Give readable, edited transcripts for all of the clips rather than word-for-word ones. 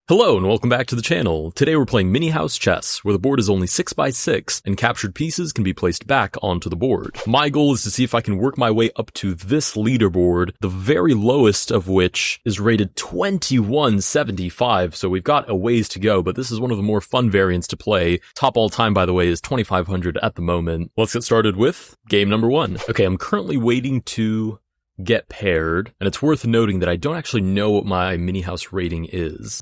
Hello and welcome back to the channel. Today we're playing mini-house chess, where the board is only 6x6 and captured pieces can be placed back onto the board. My goal is to see if I can work my way up to this leaderboard, the very lowest of which is rated 2175, so we've got a ways to go, but this is one of the more fun variants to play. Top all time, by the way, is 2500 at the moment. Let's get started with game number 1. Okay, I'm currently waiting to get paired, and it's worth noting that I don't actually know what my mini-house rating is.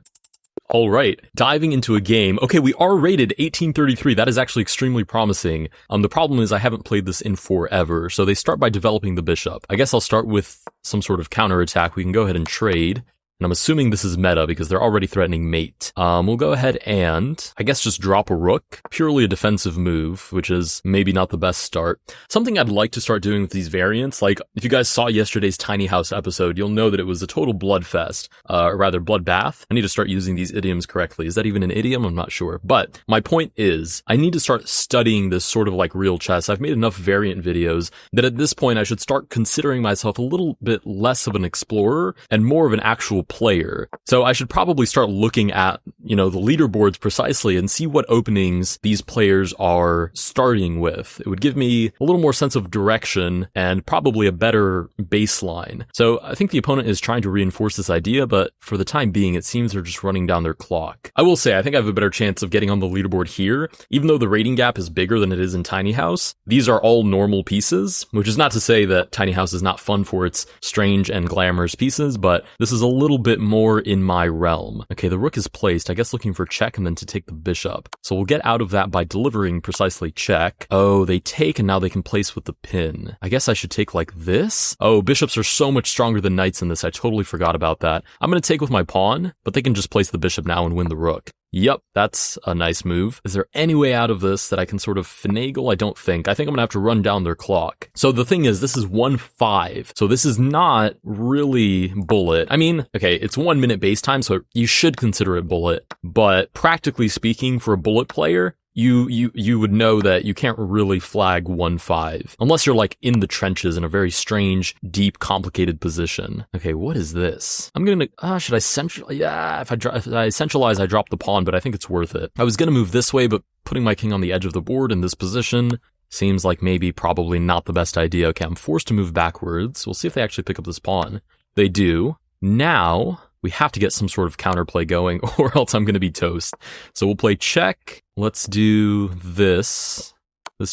Alright, diving into a game. Okay, we are rated 1833. That is actually extremely promising. The problem is I haven't played this in forever, so they start by developing the bishop. I guess I'll start with some sort of counterattack. We can go ahead and trade. And I'm assuming this is meta because they're already threatening mate. We'll go ahead and, I guess, just drop a rook. Purely a defensive move, which is maybe not the best start. Something I'd like to start doing with these variants, like, if you guys saw yesterday's Tiny House episode, you'll know that it was a total bloodfest, or rather bloodbath. I need to start using these idioms correctly. Is that even an idiom? I'm not sure. But my point is, I need to start studying this sort of like real chess. I've made enough variant videos that at this point I should start considering myself a little bit less of an explorer and more of an actual player. So I should probably start looking at, the leaderboards precisely and see what openings these players are starting with. It would give me a little more sense of direction and probably a better baseline. So I think the opponent is trying to reinforce this idea, but for the time being, it seems they're just running down their clock. I will say, I think I have a better chance of getting on the leaderboard here, even though the rating gap is bigger than it is in Tiny House. These are all normal pieces, which is not to say that Tiny House is not fun for its strange and glamorous pieces, but this is a little bit more in my realm. Okay, the rook is placed, I guess looking for check and then to take the bishop. So we'll get out of that by delivering precisely check. Oh, they take and now they can place with the pin. I guess I should take like this? Oh, bishops are so much stronger than knights in this. I totally forgot about that. I'm going to take with my pawn, but they can just place the bishop now and win the rook. Yep, that's a nice move. Is there any way out of this that I can sort of finagle? I don't think. I think I'm gonna have to run down their clock. So the thing is, this is 1-5. So this is not really bullet. I mean, okay, it's 1 minute base time, so you should consider it bullet. But practically speaking, for a bullet player, you would know that you can't really flag 1-5 unless you're like in the trenches in a very strange, deep, complicated position. Okay, what is this? I'm gonna, should I centralize? Yeah, if I centralize, I drop the pawn, but I think it's worth it. I was gonna move this way, but putting my king on the edge of the board in this position seems like probably not the best idea. Okay, I'm forced to move backwards. We'll see if they actually pick up this pawn. They do. Now, we have to get some sort of counterplay going or else I'm going to be toast. So we'll play check. Let's do this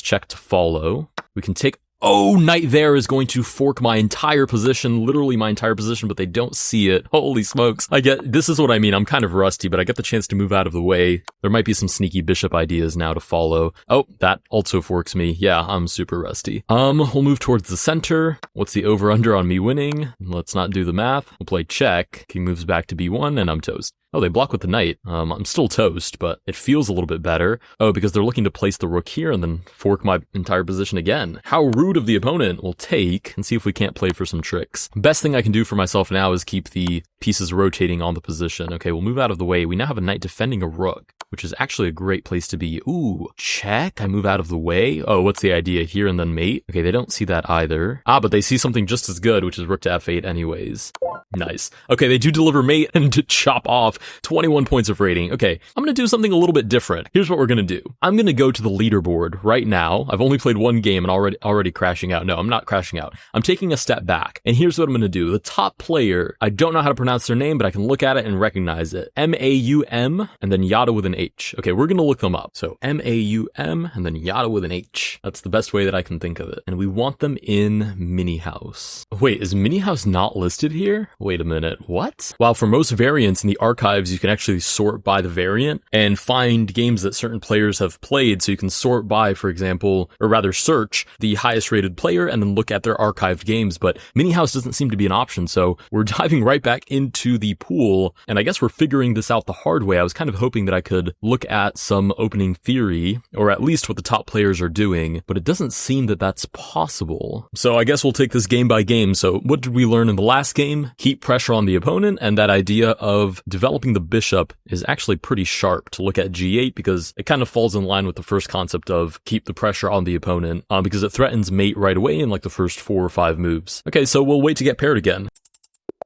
check to follow. We can take, oh, knight there is going to fork my entire position, literally my entire position, but they don't see it. Holy smokes. This is what I mean. I'm kind of rusty, but I get the chance to move out of the way. There might be some sneaky bishop ideas now to follow. Oh, that also forks me. Yeah, I'm super rusty. We'll move towards the center. What's the over-under on me winning? Let's not do the math. We'll play check. King moves back to b1, and I'm toast. Oh, they block with the knight. I'm still toast, but it feels a little bit better. Oh, because they're looking to place the rook here and then fork my entire position again. How rude of the opponent. We'll take and see if we can't play for some tricks. Best thing I can do for myself now is keep the pieces rotating on the position. Okay, we'll move out of the way. We now have a knight defending a rook, which is actually a great place to be. Ooh, check. I move out of the way. Oh, what's the idea here and then mate? Okay, they don't see that either. But they see something just as good, which is rook to f8 anyways. Nice. Okay, they do deliver mate and to chop off 21 points of rating. Okay, I'm going to do something a little bit different. Here's what we're going to do. I'm going to go to the leaderboard right now. I've only played one game and already crashing out. No, I'm not crashing out. I'm taking a step back. And here's what I'm going to do. The top player, I don't know how to pronounce their name, but I can look at it and recognize it. M-A-U-M and then Yada with an H. Okay, we're going to look them up. So M-A-U-M and then Yada with an H. That's the best way that I can think of it. And we want them in mini-house. Wait, is mini-house not listed here? Wait a minute, what? While for most variants in the archives, you can actually sort by the variant and find games that certain players have played. So you can sort by, for example, or rather search the highest rated player and then look at their archived games. But mini-house doesn't seem to be an option. So we're diving right back into the pool. And I guess we're figuring this out the hard way. I was kind of hoping that I could look at some opening theory or at least what the top players are doing, but it doesn't seem that that's possible. So I guess we'll take this game by game. So what did we learn in the last game? Keep pressure on the opponent, and that idea of developing the bishop is actually pretty sharp to look at g8 because it kind of falls in line with the first concept of keep the pressure on the opponent because it threatens mate right away in like the first 4 or 5 moves. Okay, so we'll wait to get paired again.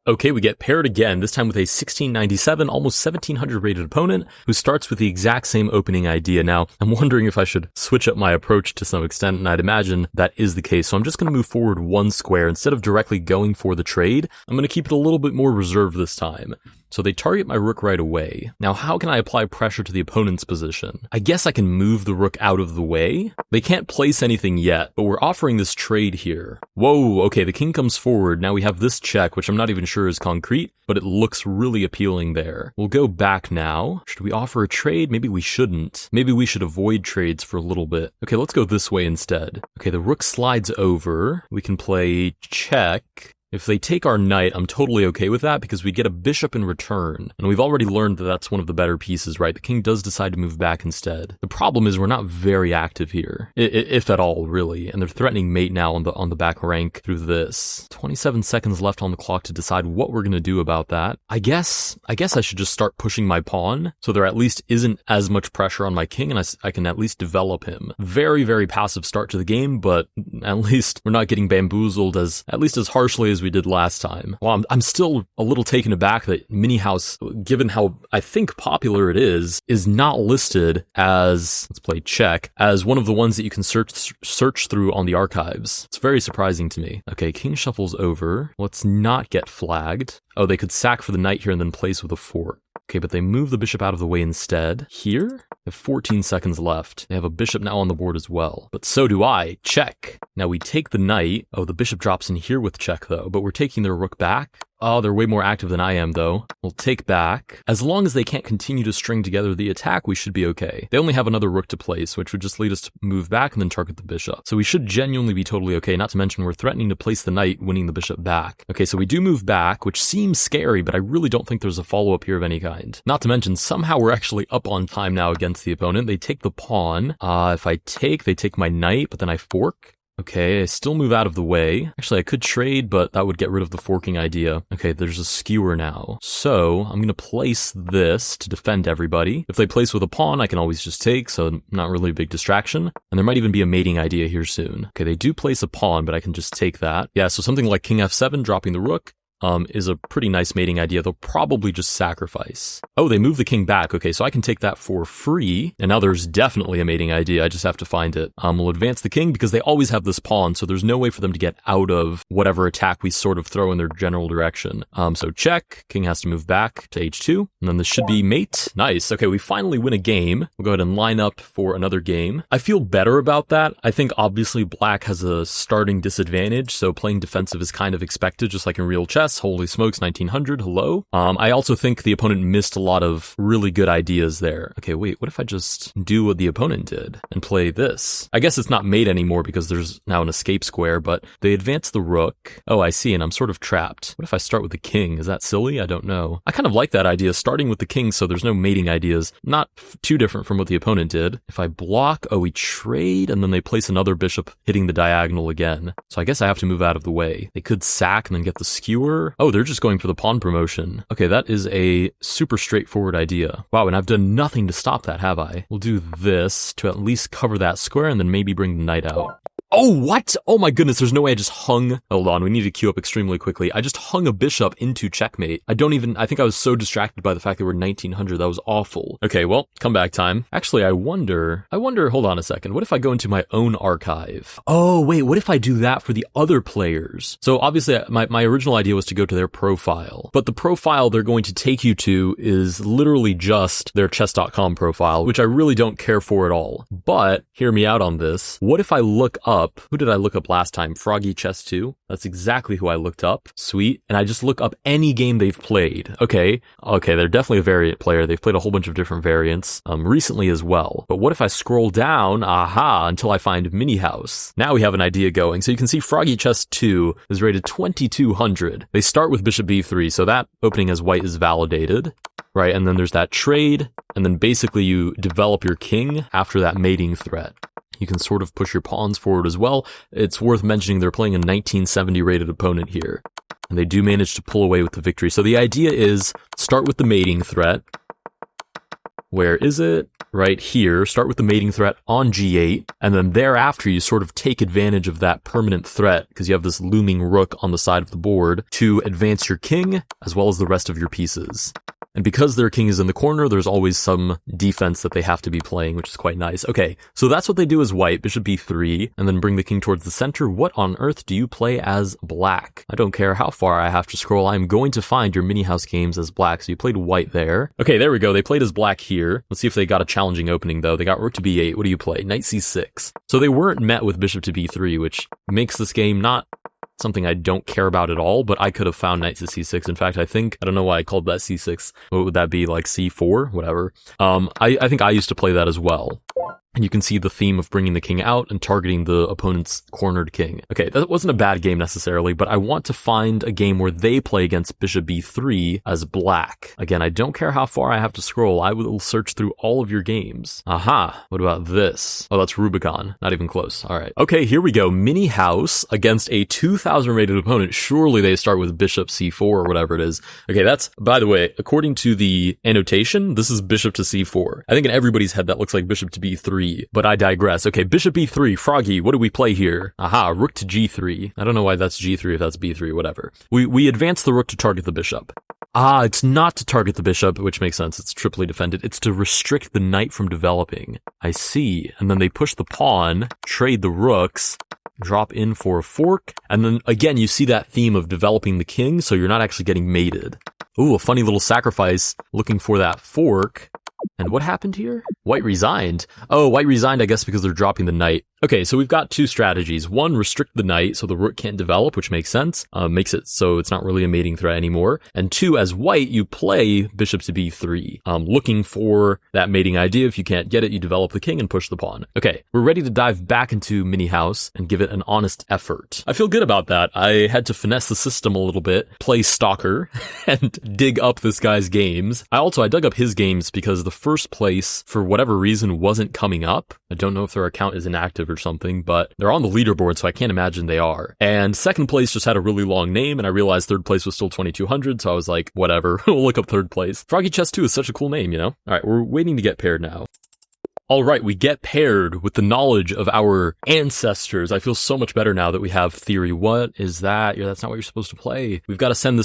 Okay, we get paired again, this time with a 1697, almost 1700 rated opponent who starts with the exact same opening idea. Now, I'm wondering if I should switch up my approach to some extent, and I'd imagine that is the case. So I'm just going to move forward one square. Instead of directly going for the trade, I'm going to keep it a little bit more reserved this time. So they target my rook right away. Now, how can I apply pressure to the opponent's position? I guess I can move the rook out of the way. They can't place anything yet, but we're offering this trade here. Whoa, okay, the king comes forward. Now we have this check, which I'm not even sure is concrete, but it looks really appealing there. We'll go back now. Should we offer a trade? Maybe we shouldn't. Maybe we should avoid trades for a little bit. Okay, let's go this way instead. Okay, the rook slides over. We can play check. If they take our knight, I'm totally okay with that because we get a bishop in return. And we've already learned that that's one of the better pieces, right? The king does decide to move back instead. The problem is we're not very active here, if at all, really. And they're threatening mate now on the back rank through this. 27 seconds left on the clock to decide what we're going to do about that. I guess I should just start pushing my pawn so there at least isn't as much pressure on my king and I can at least develop him. Very, very passive start to the game, but at least we're not getting bamboozled at least as harshly as we did last time. Well, I'm still a little taken aback that minihouse, given how I think popular it is not listed as, let's play check, as one of the ones that you can search through on the archives. It's very surprising to me. Okay, king shuffles over. Let's not get flagged. Oh, they could sack for the knight here and then place with a fork. Okay, but they move the bishop out of the way instead. Here, they have 14 seconds left. They have a bishop now on the board as well. But so do I. Check. Now we take the knight. Oh, the bishop drops in here with check though, but we're taking their rook back. Oh, they're way more active than I am, though. We'll take back. As long as they can't continue to string together the attack, we should be okay. They only have another rook to place, which would just lead us to move back and then target the bishop. So we should genuinely be totally okay, not to mention we're threatening to place the knight, winning the bishop back. Okay, so we do move back, which seems scary, but I really don't think there's a follow-up here of any kind. Not to mention, somehow we're actually up on time now against the opponent. They take the pawn. If I take, they take my knight, but then I fork. Okay, I still move out of the way. Actually, I could trade, but that would get rid of the forking idea. Okay, there's a skewer now. So I'm going to place this to defend everybody. If they place with a pawn, I can always just take, so not really a big distraction. And there might even be a mating idea here soon. Okay, they do place a pawn, but I can just take that. Yeah, so something like king f7, dropping the rook. Is a pretty nice mating idea. They'll probably just sacrifice. Oh, they move the king back. Okay, so I can take that for free. And now there's definitely a mating idea. I just have to find it. We'll advance the king because they always have this pawn, so there's no way for them to get out of whatever attack we sort of throw in their general direction. So check. King has to move back to h2. And then this should be mate. Nice. Okay, we finally win a game. We'll go ahead and line up for another game. I feel better about that. I think obviously black has a starting disadvantage, so playing defensive is kind of expected, just like in real chess. Holy smokes, 1900, hello. I also think the opponent missed a lot of really good ideas there. Okay, wait, what if I just do what the opponent did and play this? I guess it's not mate anymore because there's now an escape square, but they advance the rook. Oh, I see, and I'm sort of trapped. What if I start with the king? Is that silly? I don't know. I kind of like that idea, starting with the king so there's no mating ideas. Not too different from what the opponent did. If I block, oh, we trade, and then they place another bishop hitting the diagonal again. So I guess I have to move out of the way. They could sack and then get the skewer. Oh, they're just going for the pawn promotion. Okay, that is a super straightforward idea. Wow, and I've done nothing to stop that, have I? We'll do this to at least cover that square and then maybe bring the knight out. Oh, what? Oh my goodness, there's no way I just hung. Hold on, we need to queue up extremely quickly. I just hung a bishop into checkmate. I think I was so distracted by the fact that we're 1900. That was awful. Okay, well, comeback time. Actually, I wonder, hold on a second. What if I go into my own archive? Oh, wait, what if I do that for the other players? So obviously, my original idea was to go to their profile, but the profile they're going to take you to is literally just their chess.com profile, which I really don't care for at all. But hear me out on this. What if I look up, who did I look up last time? Froggy Chess 2? That's exactly who I looked up. Sweet. And I just look up any game they've played. Okay, they're definitely a variant player. They've played a whole bunch of different variants, recently as well. But what if I scroll down, until I find minihouse? Now we have an idea going. So you can see Froggy Chess 2 is rated 2200. They start with bishop b3, so that opening as white is validated. Right, and then there's that trade, and then basically you develop your king after that mating threat. You can sort of push your pawns forward as well. It's worth mentioning they're playing a 1970 rated opponent here. And they do manage to pull away with the victory. So the idea is start with the mating threat. Where is it? Right here. Start with the mating threat on g8, and then thereafter you sort of take advantage of that permanent threat because you have this looming rook on the side of the board to advance your king as well as the rest of your pieces. And because their king is in the corner, there's always some defense that they have to be playing, which is quite nice. Okay, so that's what they do as white, bishop b3, and then bring the king towards the center. What on earth do you play as black? I don't care how far I have to scroll. I'm going to find your mini house games as black. So you played white there. Okay, there we go. They played as black here. Let's see if they got a challenging opening, though. They got rook to b8. What do you play? Knight c6. So they weren't met with bishop to b3, which makes this game not something I don't care about at all, but I could have found knight to c6. In fact, I don't know why I called that c6. What would that be, like c4? Whatever. I think I used to play that as well. And you can see the theme of bringing the king out and targeting the opponent's cornered king. Okay, that wasn't a bad game necessarily, but I want to find a game where they play against bishop b3 as black. Again, I don't care how far I have to scroll. I will search through all of your games. Aha, what about this? Oh, that's Rubicon. Not even close. All right. Okay, here we go. Mini house against a 2000 rated opponent. Surely they start with bishop c4 or whatever it is. Okay, that's, by the way, according to the annotation, this is bishop to c4. I think in everybody's head that looks like bishop to b3. But I digress. Okay, bishop b3, Froggy, what do we play here? Aha, rook to g3. I don't know why that's g3 if that's b3, whatever. We advance the rook to target the bishop. Ah, it's not to target the bishop, which makes sense. It's triply defended. It's to restrict the knight from developing. I see. And then they push the pawn, trade the rooks, drop in for a fork, and then again you see that theme of developing the king, so you're not actually getting mated. Ooh, a funny little sacrifice looking for that fork. And what happened here? White resigned. Oh, white resigned, I guess, because they're dropping the knight. Okay, so we've got two strategies. One, restrict the knight so the rook can't develop, which makes sense. Makes it so it's not really a mating threat anymore. And two, as white, you play bishop to b3, looking for that mating idea. If you can't get it, you develop the king and push the pawn. Okay, we're ready to dive back into mini house and give it an honest effort. I feel good about that. I had to finesse the system a little bit, play stalker, and dig up this guy's games. I dug up his games because the first place, for whatever reason, wasn't coming up. I don't know if their account is inactive or something, but they're on the leaderboard, so I can't imagine they are. And second place just had a really long name, and I realized third place was still 2200, so I was like, whatever, we'll look up third place. Froggy Chess 2 is such a cool name, you know? Alright, we're waiting to get paired now. Alright, we get paired with the knowledge of our ancestors. I feel so much better now that we have theory. What is that? Yeah, that's not what you're supposed to play. We've got to send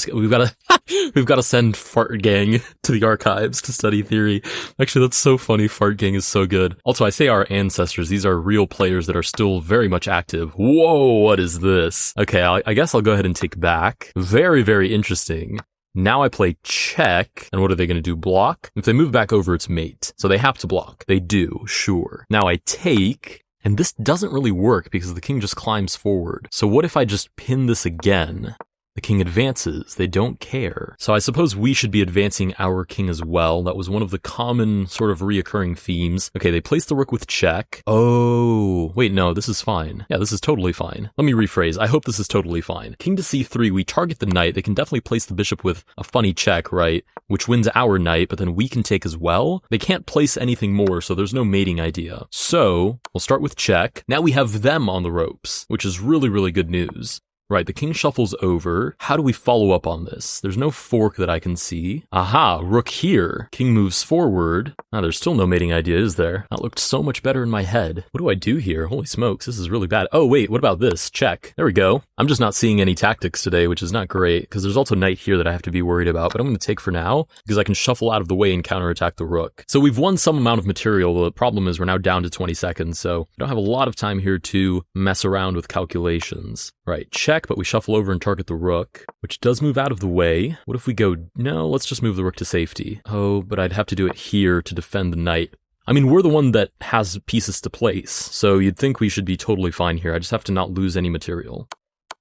send Fart Gang to the archives to study theory. Actually, that's so funny. Fart Gang is so good. Also, I say our ancestors. These are real players that are still very much active. Whoa, what is this? Okay, I guess I'll go ahead and take back. Very, very interesting. Now I play check, and what are they going to do? Block? If they move back over, it's mate. So they have to block. They do, sure. Now I take, and this doesn't really work because the king just climbs forward. So what if I just pin this again? The king advances. They don't care. So I suppose we should be advancing our king as well. That was one of the common sort of reoccurring themes. Okay, they place the rook with check. Oh, wait, no, this is fine. Yeah, this is totally fine. Let me rephrase. I hope this is totally fine. King to c3, we target the knight. They can definitely place the bishop with a funny check, right? Which wins our knight, but then we can take as well. They can't place anything more, so there's no mating idea. So we'll start with check. Now we have them on the ropes, which is really, really good news. Right, the king shuffles over. How do we follow up on this? There's no fork that I can see. Aha, rook here. King moves forward. Ah, there's still no mating idea, is there? That looked so much better in my head. What do I do here? Holy smokes, this is really bad. Oh, wait, what about this? Check. There we go. I'm just not seeing any tactics today, which is not great, because there's also knight here that I have to be worried about, but I'm going to take for now, because I can shuffle out of the way and counterattack the rook. So we've won some amount of material. The problem is we're now down to 20 seconds, so I don't have a lot of time here to mess around with calculations. Right, check, but we shuffle over and target the rook, which does move out of the way. What if we go, no, let's just move the rook to safety. Oh, but I'd have to do it here to defend the knight. I mean, we're the one that has pieces to place, so you'd think we should be totally fine here. I just have to not lose any material.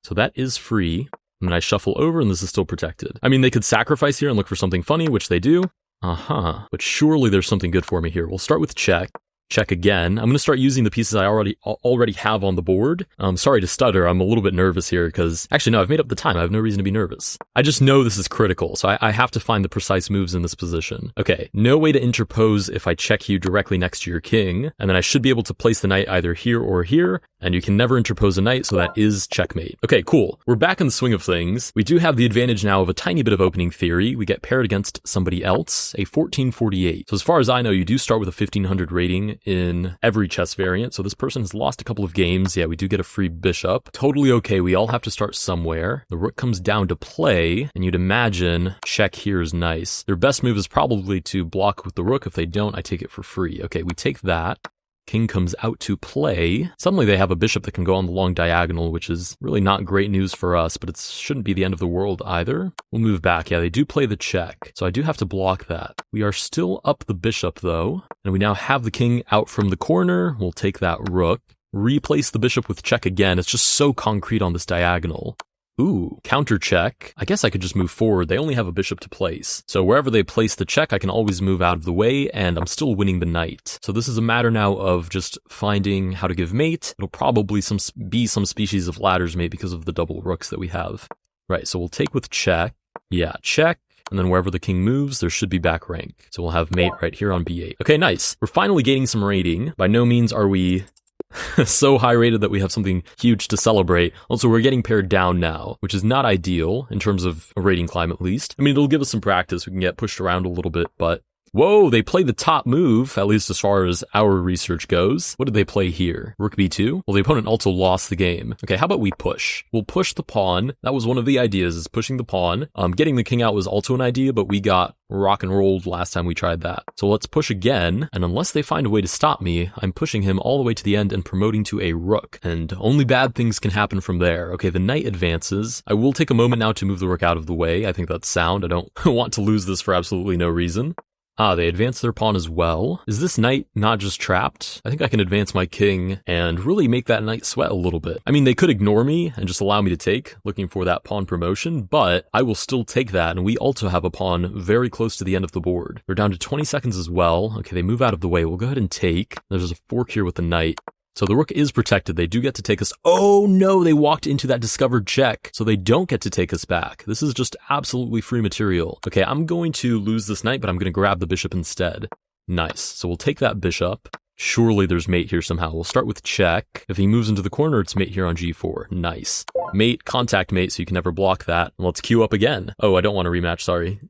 So that is free, and then I shuffle over and this is still protected. I mean, they could sacrifice here and look for something funny, which they do. But surely there's something good for me here. We'll start with check. Check again. I'm going to start using the pieces I already have on the board. Sorry to stutter. I'm a little bit nervous here because actually, no, I've made up the time. I have no reason to be nervous. I just know this is critical, so I have to find the precise moves in this position. Okay, no way to interpose if I check you directly next to your king, and then I should be able to place the knight either here or here, and you can never interpose a knight, so that is checkmate. Okay, cool. We're back in the swing of things. We do have the advantage now of a tiny bit of opening theory. We get paired against somebody else, a 1448. So as far as I know, you do start with a 1500 rating in every chess variant. So this person has lost a couple of games. Yeah, we do get a free bishop. Totally okay. We all have to start somewhere. The rook comes down to play, and you'd imagine check here is nice. Their best move is probably to block with the rook. If they don't, I take it for free. Okay, we take that. King comes out to play. Suddenly they have a bishop that can go on the long diagonal, which is really not great news for us, but it shouldn't be the end of the world either. We'll move back. Yeah, they do play the check, so I do have to block that. We are still up the bishop, though, and we now have the king out from the corner. We'll take that rook. Replace the bishop with check again. It's just so concrete on this diagonal. Ooh, counter check. I guess I could just move forward. They only have a bishop to place. So wherever they place the check, I can always move out of the way, and I'm still winning the knight. So this is a matter now of just finding how to give mate. It'll probably be some species of ladder's mate because of the double rooks that we have. Right, so we'll take with check. Yeah, check. And then wherever the king moves, there should be back rank. So we'll have mate right here on b8. Okay, nice. We're finally gaining some rating. By no means are we so high rated that we have something huge to celebrate. Also, we're getting paired down now, which is not ideal in terms of a rating climb at least. I mean, it'll give us some practice. We can get pushed around a little bit, but whoa, they play the top move, at least as far as our research goes. What did they play here? Rook b2? Well, the opponent also lost the game. Okay, how about we push? We'll push the pawn. That was one of the ideas, is pushing the pawn. Getting the king out was also an idea, but we got rock and rolled last time we tried that. So let's push again, and unless they find a way to stop me, I'm pushing him all the way to the end and promoting to a rook, and only bad things can happen from there. Okay, the knight advances. I will take a moment now to move the rook out of the way. I think that's sound. I don't want to lose this for absolutely no reason. Ah, they advance their pawn as well. Is this knight not just trapped? I think I can advance my king and really make that knight sweat a little bit. I mean, they could ignore me and just allow me to take, looking for that pawn promotion, but I will still take that, and we also have a pawn very close to the end of the board. We're down to 20 seconds as well. Okay, they move out of the way. We'll go ahead and take. There's a fork here with the knight. So the rook is protected. They do get to take us. Oh no, they walked into that discovered check. So they don't get to take us back. This is just absolutely free material. Okay, I'm going to lose this knight, but I'm going to grab the bishop instead. Nice. So we'll take that bishop. Surely there's mate here somehow. We'll start with check. If he moves into the corner, it's mate here on g4. Nice. Mate, contact mate, so you can never block that. Let's queue up again. Oh, I don't want to rematch, sorry.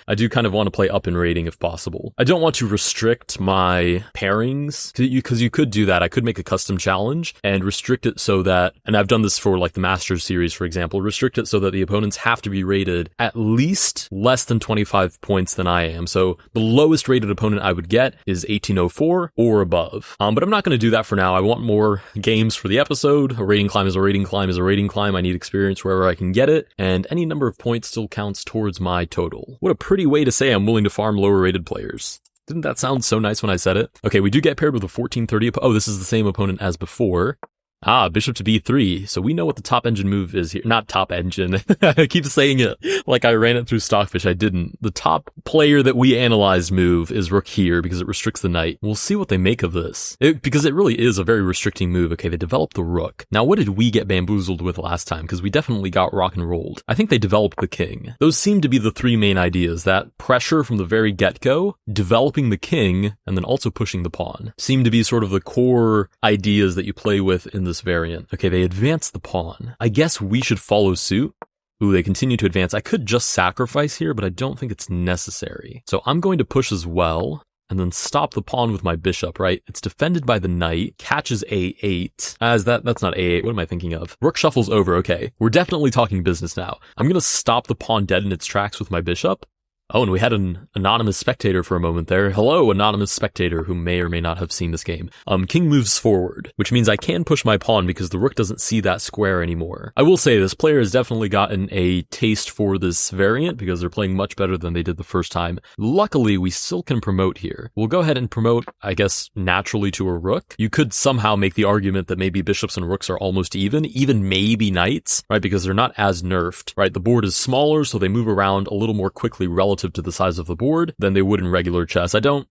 I do kind of want to play up in rating if possible. I don't want to restrict my pairings, because you could do that. I could make a custom challenge and restrict it so that, and I've done this for like the Masters series, for example, restrict it so that the opponents have to be rated at least less than 25 points than I am. So the lowest rated opponent I would get is 1804 or above. But I'm not going to do that for now. I want more games for the episode. A rating climb is a rating climb is a rating climb. I need experience wherever I can get it, and any number of points still counts towards my total. What a pretty way to say I'm willing to farm lower rated players. Didn't that sound so nice when I said it? Okay, we do get paired with a 1430. Oh, this is the same opponent as before. Ah, bishop to b3. So we know what the top engine move is here. Not top engine. I keep saying it like I ran it through Stockfish. I didn't. The top player that we analyzed move is rook here because it restricts the knight. We'll see what they make of this. Because it really is a very restricting move. Okay, they developed the rook. Now, what did we get bamboozled with last time? Because we definitely got rock and rolled. I think they developed the king. Those seem to be the three main ideas. That pressure from the very get-go, developing the king, and then also pushing the pawn. Seem to be sort of the core ideas that you play with in this variant. Okay, they advance the pawn. I guess we should follow suit. Ooh, they continue to advance. I could just sacrifice here, but I don't think it's necessary. So I'm going to push as well, and then stop the pawn with my bishop, right? It's defended by the knight, catches a8. That's not a8, what am I thinking of? Rook shuffles over, okay. We're definitely talking business now. I'm gonna stop the pawn dead in its tracks with my bishop. Oh, and we had an anonymous spectator for a moment there. Hello, anonymous spectator who may or may not have seen this game. King moves forward, which means I can push my pawn because the rook doesn't see that square anymore. I will say this player has definitely gotten a taste for this variant because they're playing much better than they did the first time. Luckily, we still can promote here. We'll go ahead and promote, I guess, naturally to a rook. You could somehow make the argument that maybe bishops and rooks are almost even maybe knights, right? Because they're not as nerfed, right? The board is smaller, so they move around a little more quickly relative to the size of the board than they would in regular chess. I don't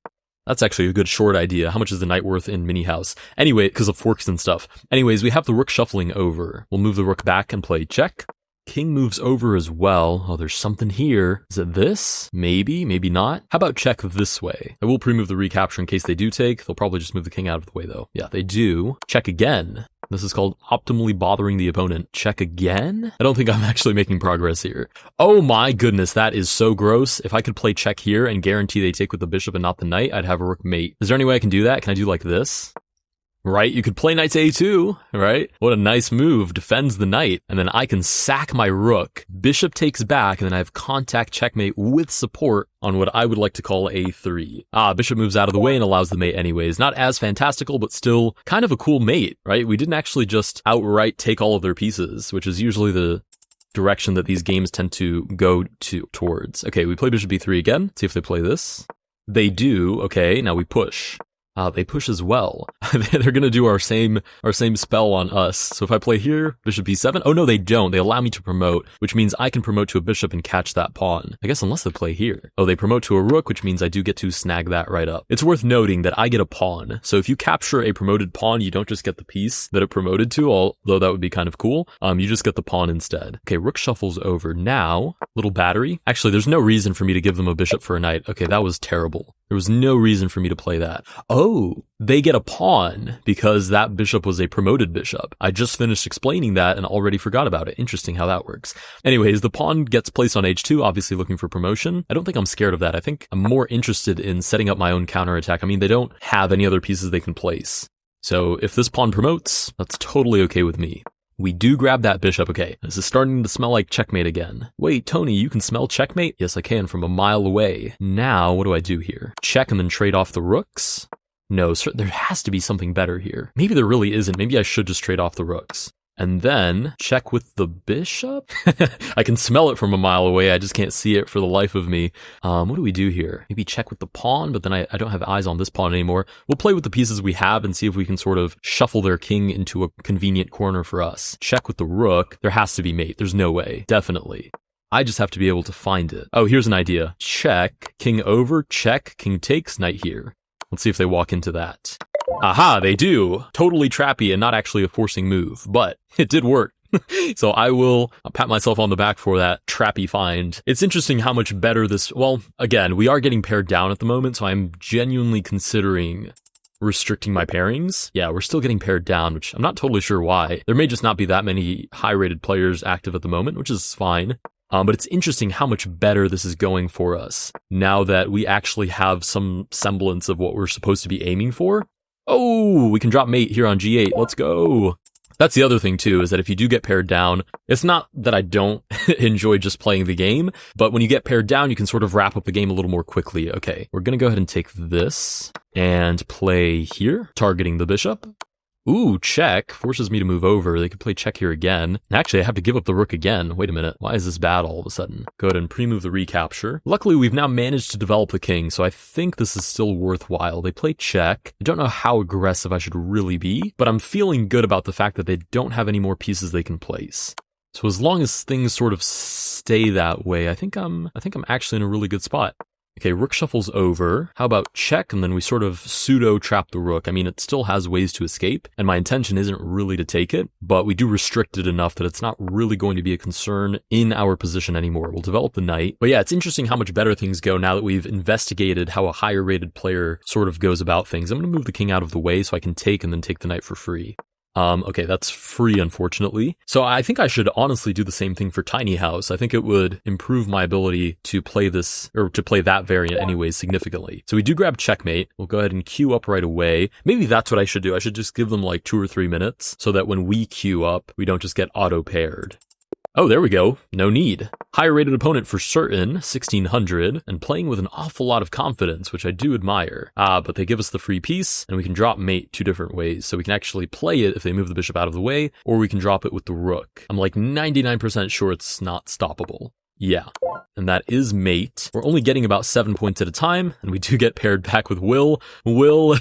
That's actually a good short idea. How much is the knight worth in minihouse? Anyway, because of forks and stuff. Anyways, we have the rook shuffling over. We'll move the rook back and play check. King moves over as well. Oh, there's something here. Is it this? Maybe, maybe not. How about check this way? I will pre-move the recapture in case they do take. They'll probably just move the king out of the way though. Yeah, they do. Check again. This is called optimally bothering the opponent. Check again? I don't think I'm actually making progress here. Oh my goodness, that is so gross. If I could play check here and guarantee they take with the bishop and not the knight, I'd have a rook mate. Is there any way I can do that? Can I do like this? Right? You could play knight to a2, right? What a nice move. Defends the knight. And then I can sack my rook. Bishop takes back, and then I have contact checkmate with support on what I would like to call a3. Bishop moves out of the way and allows the mate anyways. Not as fantastical, but still kind of a cool mate, right? We didn't actually just outright take all of their pieces, which is usually the direction that these games tend to go towards. Okay, we play bishop b3 again. See if they play this. They do. Okay, now we push. They push as well. They're going to do our same spell on us. So if I play here, bishop b7. Oh no, they don't. They allow me to promote, which means I can promote to a bishop and catch that pawn. I guess unless they play here. Oh, they promote to a rook, which means I do get to snag that right up. It's worth noting that I get a pawn. So if you capture a promoted pawn, you don't just get the piece that it promoted to, although that would be kind of cool. You just get the pawn instead. Okay, rook shuffles over. Now, little battery. Actually, there's no reason for me to give them a bishop for a knight. Okay, that was terrible. There was no reason for me to play that. Oh, they get a pawn because that bishop was a promoted bishop. I just finished explaining that and already forgot about it. Interesting how that works. Anyways, the pawn gets placed on h2, obviously looking for promotion. I don't think I'm scared of that. I think I'm more interested in setting up my own counterattack. I mean, they don't have any other pieces they can place. So if this pawn promotes, that's totally okay with me. We do grab that bishop. Okay, this is starting to smell like checkmate again. Wait, Tony, you can smell checkmate? Yes, I can from a mile away. Now, what do I do here? Check and then trade off the rooks? No, sir, there has to be something better here. Maybe there really isn't. Maybe I should just trade off the rooks. And then check with the bishop? I can smell it from a mile away. I just can't see it for the life of me. What do we do here? Maybe check with the pawn, but then I don't have eyes on this pawn anymore. We'll play with the pieces we have and see if we can sort of shuffle their king into a convenient corner for us. Check with the rook. There has to be mate. There's no way. Definitely. I just have to be able to find it. Oh, here's an idea. Check, king over, check, king takes, knight here. Let's see if they walk into that. Aha, they do. Totally trappy and not actually a forcing move, but it did work. So I'll pat myself on the back for that trappy find. It's interesting how much better this, well, again, we are getting paired down at the moment, so I'm genuinely considering restricting my pairings. Yeah, we're still getting paired down, which I'm not totally sure why. There may just not be that many high-rated players active at the moment, which is fine. But it's interesting how much better this is going for us now that we actually have some semblance of what we're supposed to be aiming for. Oh, we can drop mate here on g8. Let's go. That's the other thing too, is that if you do get paired down, it's not that I don't enjoy just playing the game, but when you get paired down, you can sort of wrap up the game a little more quickly. Okay, we're going to go ahead and take this and play here, targeting the bishop. Ooh, check. Forces me to move over. They could play check here again. Actually, I have to give up the rook again. Wait a minute. Why is this bad all of a sudden? Go ahead and pre-move the recapture. Luckily, we've now managed to develop the king, so I think this is still worthwhile. They play check. I don't know how aggressive I should really be, but I'm feeling good about the fact that they don't have any more pieces they can place. So as long as things sort of stay that way, I think I'm actually in a really good spot. Okay, rook shuffles over. How about check? And then we sort of pseudo trap the rook. I mean, it still has ways to escape, and my intention isn't really to take it, but we do restrict it enough that it's not really going to be a concern in our position anymore. We'll develop the knight. But yeah, it's interesting how much better things go now that we've investigated how a higher rated player sort of goes about things. I'm going to move the king out of the way so I can take and then take the knight for free. Okay, that's free, unfortunately. So I think I should honestly do the same thing for tiny house. I think it would improve my ability to play this, or to play that variant anyways, significantly. So we do grab checkmate. We'll go ahead and queue up right away. Maybe that's what I should do. I should just give them like 2 or 3 minutes so that when we queue up, we don't just get auto-paired. Oh, there we go. No need. Higher rated opponent for certain, 1600, and playing with an awful lot of confidence, which I do admire. But they give us the free piece, and we can drop mate 2 different ways. So we can actually play it if they move the bishop out of the way, or we can drop it with the rook. I'm like 99% sure it's not stoppable. Yeah, and that is mate. We're only getting about 7 points at a time, and we do get paired back with Will. Will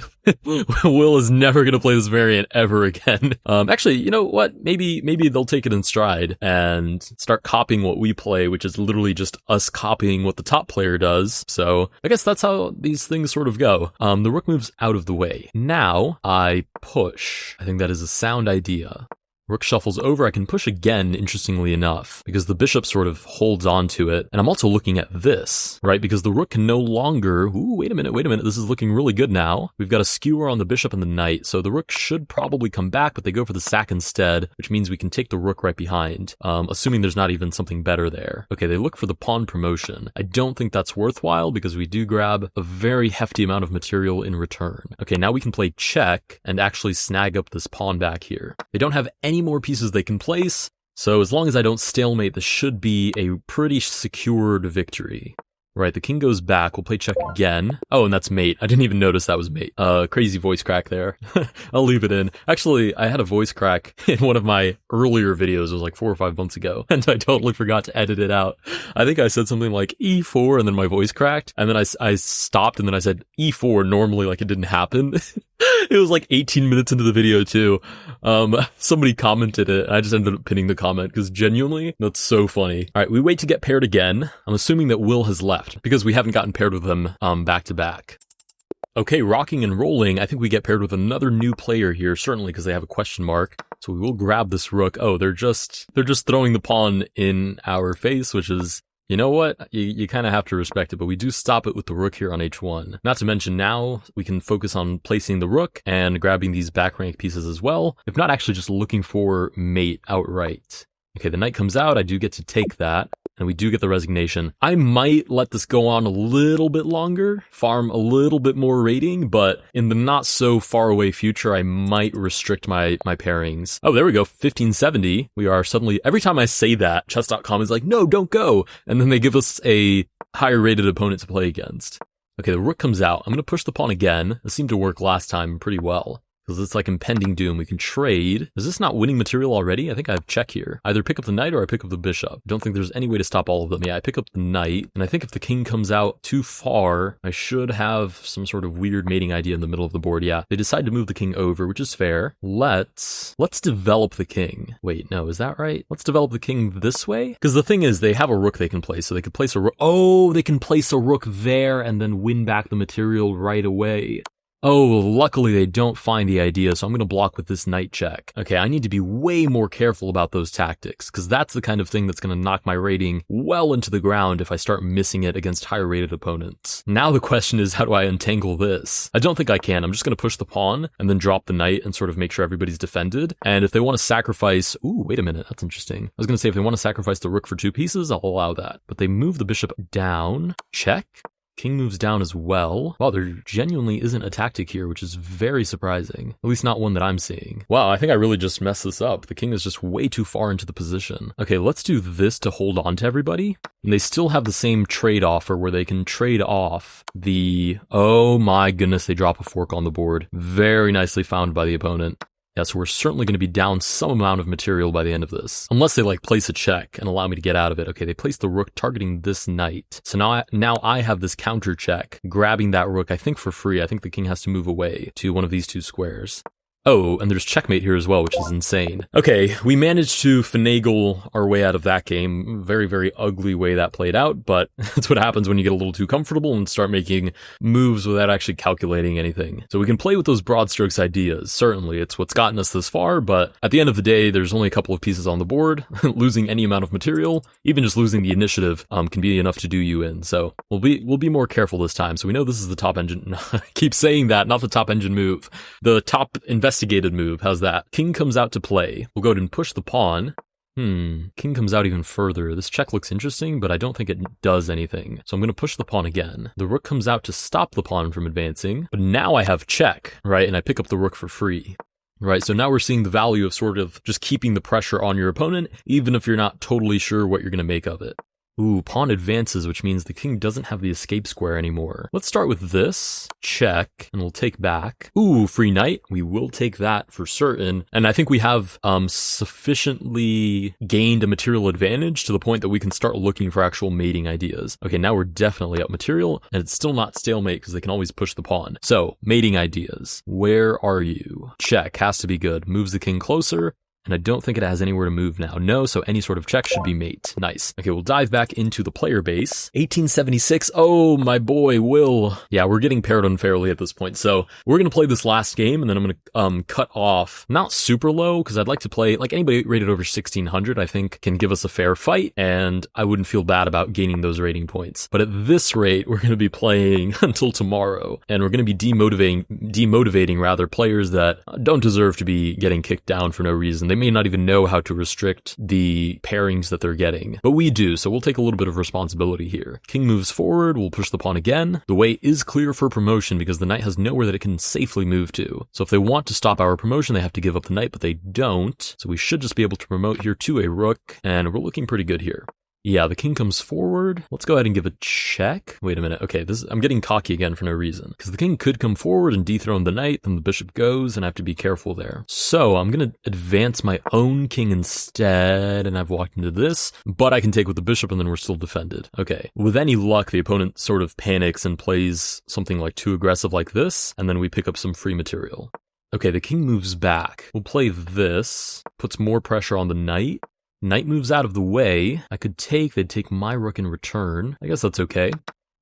is never going to play this variant ever again. Actually, you know what? Maybe they'll take it in stride and start copying what we play, which is literally just us copying what the top player does. So I guess that's how these things sort of go. The rook moves out of the way. Now I push. I think that is a sound idea. Rook shuffles over. I can push again, interestingly enough, because the bishop sort of holds on to it. And I'm also looking at this, right? Because the rook can no longer... Ooh, wait a minute. This is looking really good now. We've got a skewer on the bishop and the knight, so the rook should probably come back, but they go for the sack instead, which means we can take the rook right behind, assuming there's not even something better there. Okay, they look for the pawn promotion. I don't think that's worthwhile because we do grab a very hefty amount of material in return. Okay, now we can play check and actually snag up this pawn back here. They don't have any more pieces they can place, so as long as I don't stalemate, this should be a pretty secured victory. Right, the king goes back. We'll play check again. Oh, and that's mate. I didn't even notice that was mate. Crazy voice crack there. I'll leave it in. Actually, I had a voice crack in one of my earlier videos. It was like 4 or 5 months ago, and I totally forgot to edit it out. I think I said something like E4, and then my voice cracked, and then I stopped, and then I said E4 normally, like it didn't happen. It was like 18 minutes into the video too. Somebody commented it, and I just ended up pinning the comment because genuinely, that's so funny. All right, we wait to get paired again. I'm assuming that Will has left because we haven't gotten paired with them back to back. Okay, rocking and rolling. I think we get paired with another new player here, certainly because they have a question mark. So we will grab this rook. Oh, they're just throwing the pawn in our face, which is, you know what? You kind of have to respect it, but we do stop it with the rook here on h1. Not to mention now we can focus on placing the rook and grabbing these back rank pieces as well, if not actually just looking for mate outright. Okay, the knight comes out. I do get to take that. And we do get the resignation. I might let this go on a little bit longer, farm a little bit more rating, but in the not so far away future, I might restrict my pairings. Oh, there we go, 1570. We are suddenly, every time I say that, chess.com is like, no, don't go. And then they give us a higher rated opponent to play against. Okay, the rook comes out. I'm going to push the pawn again. This seemed to work last time pretty well, because it's like impending doom. We can trade. Is this not winning material already? I think I have check here. Either pick up the knight or I pick up the bishop. Don't think there's any way to stop all of them. Yeah, I pick up the knight. And I think if the king comes out too far, I should have some sort of weird mating idea in the middle of the board. Yeah, they decide to move the king over, which is fair. Let's develop the king. Wait, no, is that right? Let's develop the king this way? Because the thing is, they have a rook they can place, so they could place a rook. Oh, they can place a rook there and then win back the material right away. Oh, luckily they don't find the idea, so I'm going to block with this knight check. Okay, I need to be way more careful about those tactics, because that's the kind of thing that's going to knock my rating well into the ground if I start missing it against higher rated opponents. Now the question is, how do I untangle this? I don't think I can. I'm just going to push the pawn and then drop the knight and sort of make sure everybody's defended. And if they want to sacrifice... Ooh, wait a minute, that's interesting. I was going to say if they want to sacrifice the rook for 2 pieces, I'll allow that. But they move the bishop down. Check. King moves down as well. Wow, there genuinely isn't a tactic here, which is very surprising. At least not one that I'm seeing. Wow, I think I really just messed this up. The king is just way too far into the position. Okay, let's do this to hold on to everybody. And they still have the same trade offer where they can trade off the... Oh my goodness, they drop a fork on the board. Very nicely found by the opponent. Yeah, so we're certainly going to be down some amount of material by the end of this. Unless they like place a check and allow me to get out of it. Okay, they place the rook targeting this knight. So now I have this counter check, grabbing that rook, I think for free. I think the king has to move away to one of these 2 squares. Oh, and there's checkmate here as well, which is insane. Okay, we managed to finagle our way out of that game. Very, very ugly way that played out, but that's what happens when you get a little too comfortable and start making moves without actually calculating anything. So we can play with those broad strokes ideas. Certainly, it's what's gotten us this far, but at the end of the day, there's only a couple of pieces on the board. Losing any amount of material, even just losing the initiative, can be enough to do you in. So we'll be more careful this time. So we know this is the top engine. I keep saying that, not the top engine move. The top investigated move. How's that? King comes out to play. We'll go ahead and push the pawn. King comes out even further. This check looks interesting, but I don't think it does anything. So I'm going to push the pawn again. The rook comes out to stop the pawn from advancing, but now I have check, right? And I pick up the rook for free. Right, so now we're seeing the value of sort of just keeping the pressure on your opponent, even if you're not totally sure what you're going to make of it. Ooh, pawn advances, which means the king doesn't have the escape square anymore. Let's start with this. Check, and we'll take back. Ooh, free knight. We will take that for certain. And I think we have sufficiently gained a material advantage to the point that we can start looking for actual mating ideas. Okay, now we're definitely up material, and it's still not stalemate because they can always push the pawn. So, mating ideas. Where are you? Check, has to be good. Moves the king closer. And I don't think it has anywhere to move now. No, so any sort of check should be mate. Nice. Okay, we'll dive back into the player base. 1876. Oh, my boy, Will. Yeah, we're getting paired unfairly at this point. So we're going to play this last game, and then I'm going to cut off, not super low, because I'd like to play, like anybody rated over 1600, I think can give us a fair fight, and I wouldn't feel bad about gaining those rating points. But at this rate, we're going to be playing until tomorrow, and we're going to be demotivating rather players that don't deserve to be getting kicked down for no reason. They may not even know how to restrict the pairings that they're getting, but we do, so we'll take a little bit of responsibility here. King moves forward, we'll push the pawn again. The way is clear for promotion because the knight has nowhere that it can safely move to. So if they want to stop our promotion, they have to give up the knight, but they don't. So we should just be able to promote here to a rook, and we're looking pretty good here. Yeah, the king comes forward. Let's go ahead and give a check. Wait a minute. Okay, I'm getting cocky again for no reason. Because the king could come forward and dethrone the knight, then the bishop goes, and I have to be careful there. So I'm going to advance my own king instead, and I've walked into this, but I can take with the bishop and then we're still defended. Okay, with any luck, the opponent sort of panics and plays something like too aggressive like this, and then we pick up some free material. Okay, the king moves back. We'll play this, puts more pressure on the knight. Knight moves out of the way. I could take, they'd take my rook in return. I guess that's okay.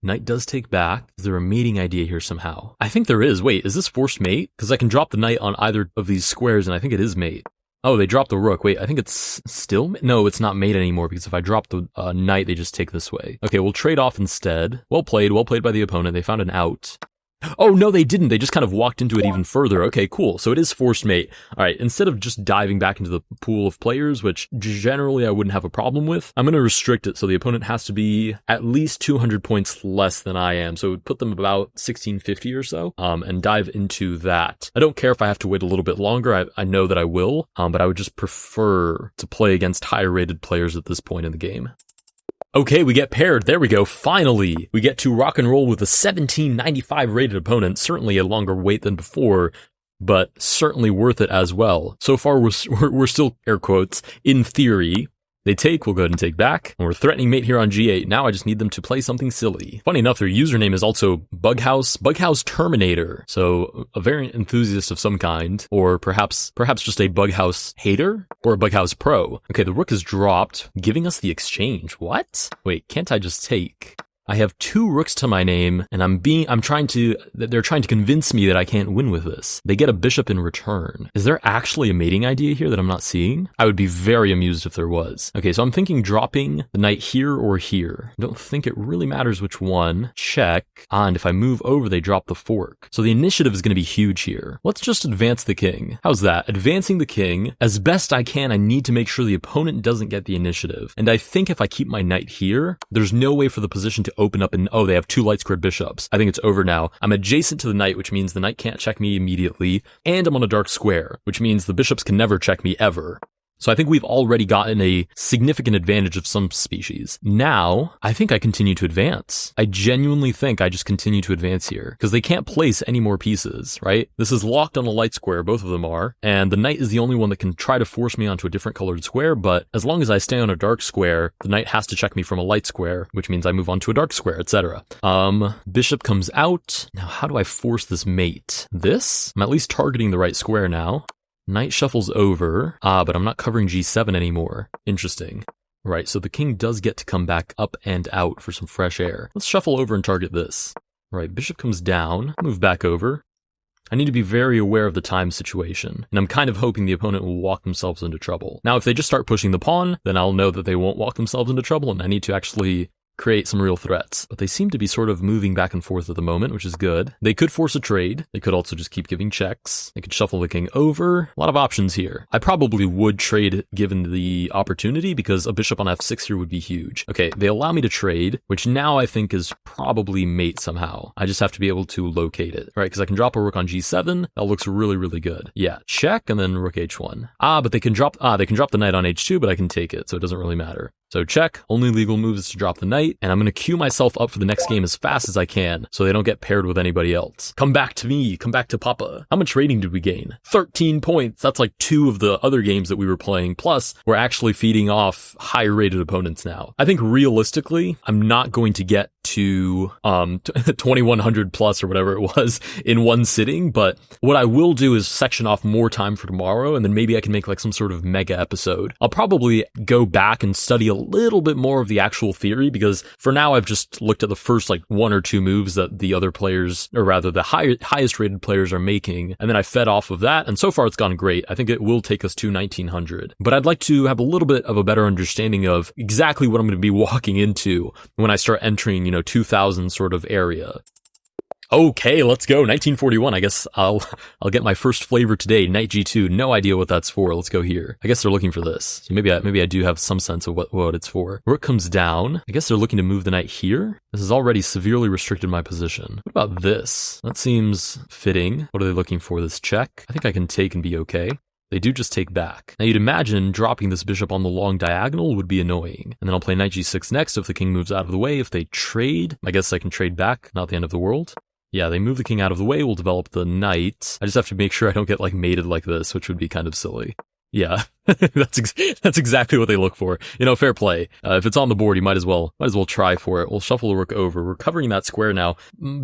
Knight does take back. Is there a mating idea here somehow? I think there is. Wait, is this forced mate? Because I can drop the knight on either of these squares, and I think it is mate. Oh, they dropped the rook. Wait, I think it's still... No, it's not mate anymore, because if I drop the knight, they just take this way. Okay, we'll trade off instead. Well played by the opponent. They found an out. Oh, no, they didn't. They just kind of walked into it even further. Okay, cool. So it is forced mate. All right, instead of just diving back into the pool of players, which generally I wouldn't have a problem with, I'm going to restrict it so the opponent has to be at least 200 points less than I am. So it would put them about 1650 or so, and dive into that. I don't care if I have to wait a little bit longer. I know that I will, but I would just prefer to play against higher rated players at this point in the game. Okay, we get paired. There we go. Finally, we get to rock and roll with a 1795 rated opponent. Certainly a longer wait than before, but certainly worth it as well. So far, we're still, air quotes, in theory. They take, we'll go ahead and take back. And we're threatening mate here on G8. Now I just need them to play something silly. Funny enough, their username is also Bughouse Terminator. So a variant enthusiast of some kind, or perhaps just a Bughouse hater, or a Bughouse pro. Okay, the rook is dropped, giving us the exchange. What? Wait, can't I just take? I have 2 rooks to my name, and they're trying to convince me that I can't win with this. They get a bishop in return. Is there actually a mating idea here that I'm not seeing? I would be very amused if there was. Okay, so I'm thinking dropping the knight here or here. I don't think it really matters which one. Check. And if I move over, they drop the fork. So the initiative is going to be huge here. Let's just advance the king. How's that? Advancing the king. As best I can, I need to make sure the opponent doesn't get the initiative. And I think if I keep my knight here, there's no way for the position to open up and, oh, they have 2 light squared bishops. I think it's over now. I'm adjacent to the knight, which means the knight can't check me immediately, and I'm on a dark square, which means the bishops can never check me ever. So I think we've already gotten a significant advantage of some species. Now, I think I continue to advance. I genuinely think I just continue to advance here, because they can't place any more pieces, right? This is locked on a light square, both of them are, and the knight is the only one that can try to force me onto a different colored square, but as long as I stay on a dark square, the knight has to check me from a light square, which means I move on to a dark square, etc. Bishop comes out. Now, how do I force this mate? This? I'm at least targeting the right square now. Knight shuffles over. But I'm not covering G7 anymore. Interesting. Right, so the king does get to come back up and out for some fresh air. Let's shuffle over and target this. Right, bishop comes down, move back over. I need to be very aware of the time situation, and I'm kind of hoping the opponent will walk themselves into trouble. Now, if they just start pushing the pawn, then I'll know that they won't walk themselves into trouble, and I need to actually create some real threats. But they seem to be sort of moving back and forth at the moment, which is good. They could force a trade. They could also just keep giving checks. They could shuffle the king over. A lot of options here. I probably would trade given the opportunity because a bishop on f6 here would be huge. Okay, they allow me to trade, which now I think is probably mate somehow. I just have to be able to locate it, right? Because I can drop a rook on g7. That looks really, really good. Yeah, check and then rook h1. But they can drop the knight on h2, but I can take it, so it doesn't really matter. So check, only legal move is to drop the knight, and I'm going to queue myself up for the next game as fast as I can, so they don't get paired with anybody else. Come back to me, come back to Papa. How much rating did we gain? 13 points. That's like 2 of the other games that we were playing, plus we're actually feeding off higher rated opponents now. I think realistically, I'm not going to get to 2100 plus or whatever it was in one sitting, but what I will do is section off more time for tomorrow, and then maybe I can make like some sort of mega episode. I'll probably go back and study a little bit more of the actual theory, because for now I've just looked at the first like 1 or 2 moves that the other players, or rather the highest rated players are making, and then I fed off of that, and so far it's gone great. I think it will take us to 1900, but I'd like to have a little bit of a better understanding of exactly what I'm going to be walking into when I start entering, 2000 sort of area. Okay, let's go. 1941. I guess I'll get my first flavor today. Knight G2. No idea what that's for. Let's go here. I guess they're looking for this. So maybe I do have some sense of what it's for. Rook comes down. I guess they're looking to move the knight here. This has already severely restricted my position. What about this? That seems fitting. What are they looking for? This check? I think I can take and be okay. They do just take back. Now you'd imagine dropping this bishop on the long diagonal would be annoying. And then I'll play knight G6 next if the king moves out of the way. If they trade, I guess I can trade back. Not the end of the world. Yeah, they move the king out of the way, we'll develop the knight. I just have to make sure I don't get like mated like this, which would be kind of silly. Yeah, that's exactly what they look for. Fair play. If it's on the board, you might as well try for it. We'll shuffle the rook over. We're covering that square now.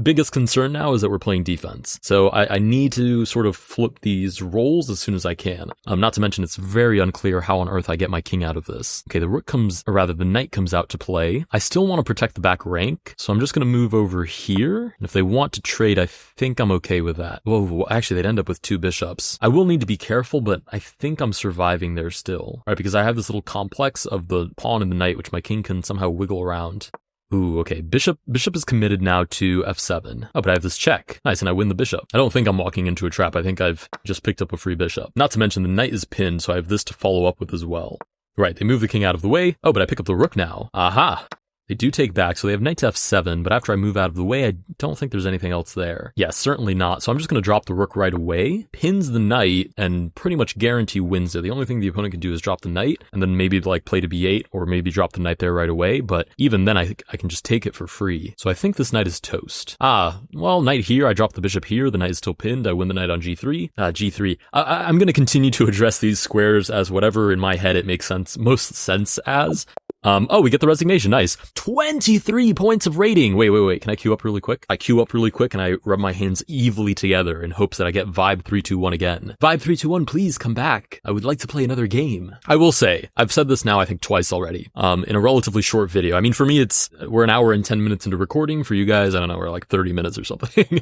Biggest concern now is that we're playing defense. So I need to sort of flip these roles as soon as I can. Not to mention it's very unclear how on earth I get my king out of this. Okay, the knight comes out to play. I still want to protect the back rank, so I'm just going to move over here. And if they want to trade, I think I'm okay with that. Whoa, actually they'd end up with 2 bishops. I will need to be careful, but I think I'm surviving there still. Right, because I have this little complex of the pawn and the knight, which my king can somehow wiggle around. Ooh, okay. Bishop is committed now to f7. Oh, but I have this check. Nice, and I win the bishop. I don't think I'm walking into a trap. I think I've just picked up a free bishop. Not to mention the knight is pinned, so I have this to follow up with as well. Right, they move the king out of the way. Oh, but I pick up the rook now. Aha! They do take back, so they have knight to f7, but after I move out of the way, I don't think there's anything else there. Yeah, certainly not, so I'm just going to drop the rook right away, pins the knight, and pretty much guarantee wins there. The only thing the opponent can do is drop the knight, and then maybe like play to b8, or maybe drop the knight there right away, but even then I can just take it for free. So I think this knight is toast. Well, knight here, I drop the bishop here, the knight is still pinned, I win the knight on g3. G3. I'm going to continue to address these squares as whatever in my head it makes most sense as. We get the resignation. Nice. 23 points of rating. Wait. Can I queue up really quick? I queue up really quick and I rub my hands evilly together in hopes that I get Vibe 321 again. Vibe 321, please come back. I would like to play another game. I will say, I've said this now I think twice already, in a relatively short video. I mean, for me, we're an hour and 10 minutes into recording. For you guys, I don't know, we're like 30 minutes or something.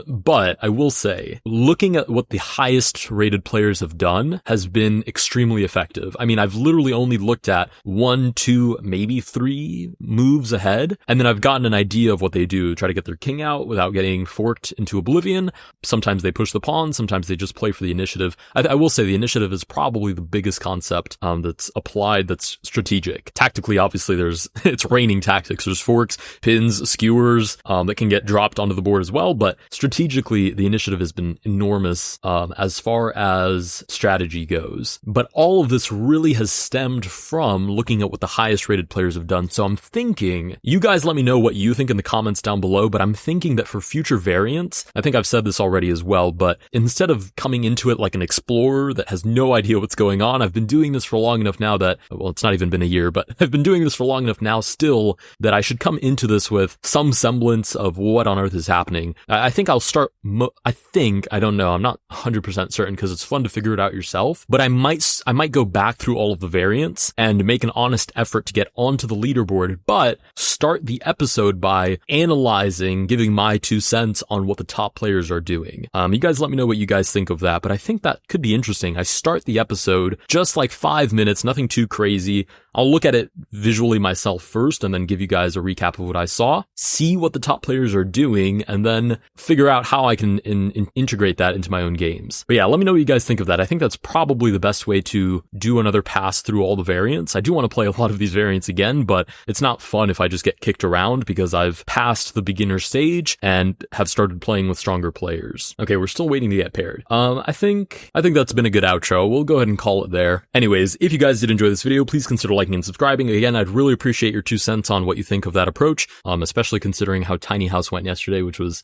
But I will say, looking at what the highest rated players have done has been extremely effective. I mean, I've literally only looked at 1, 2, maybe 3 moves ahead, and then I've gotten an idea of what they do, try to get their king out without getting forked into oblivion. Sometimes they push the pawn, sometimes they just play for the initiative. I will say the initiative is probably the biggest concept that's applied that's strategic. Tactically, obviously, it's raining tactics. There's forks, pins, skewers that can get dropped onto the board as well, but strategically, the initiative has been enormous as far as strategy goes. But all of this really has stemmed from looking at what the highest rated players have done. So I'm thinking, you guys let me know what you think in the comments down below, but I'm thinking that for future variants, I think I've said this already as well, but instead of coming into it like an explorer that has no idea what's going on, I've been doing this for long enough now that, well, it's not even been a year, but I've been doing this for long enough now still that I should come into this with some semblance of what on earth is happening. I think I'll start, I don't know, I'm not 100% certain because it's fun to figure it out yourself, but I might go back through all of the variants and make an honest effort to get onto the leaderboard, but start the episode by analyzing, giving my 2 cents on what the top players are doing. You guys let me know what you guys think of that, but I think that could be interesting. I start the episode just like 5 minutes, nothing too crazy. I'll look at it visually myself first and then give you guys a recap of what I saw, see what the top players are doing, and then figure out how I can integrate that into my own games. But yeah, let me know what you guys think of that. I think that's probably the best way to do another pass through all the variants. I do want to play a lot of these variants again, but it's not fun if I just get kicked around because I've passed the beginner stage and have started playing with stronger players. Okay, we're still waiting to get paired. I think that's been a good outro. We'll go ahead and call it there. Anyways, if you guys did enjoy this video, please consider liking liking and subscribing. Again, I'd really appreciate your 2 cents on what you think of that approach, especially considering how Tiny House went yesterday, which was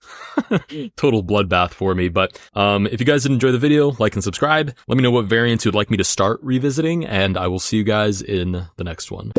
total bloodbath for me. But if you guys did enjoy the video, like and subscribe. Let me know what variants you'd like me to start revisiting, and I will see you guys in the next one.